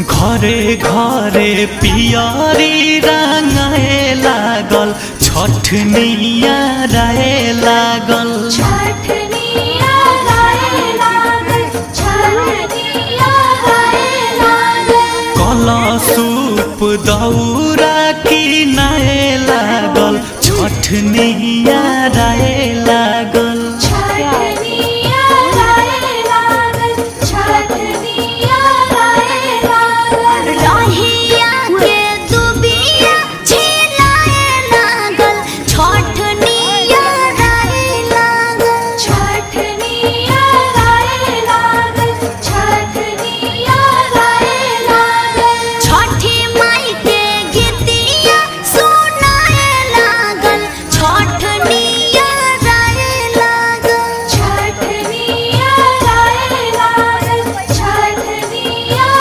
घरे घरे पियरी रंगाए लागल छठनिया राय लागल कलशूप दौरा किनाए लागल छठनिया राय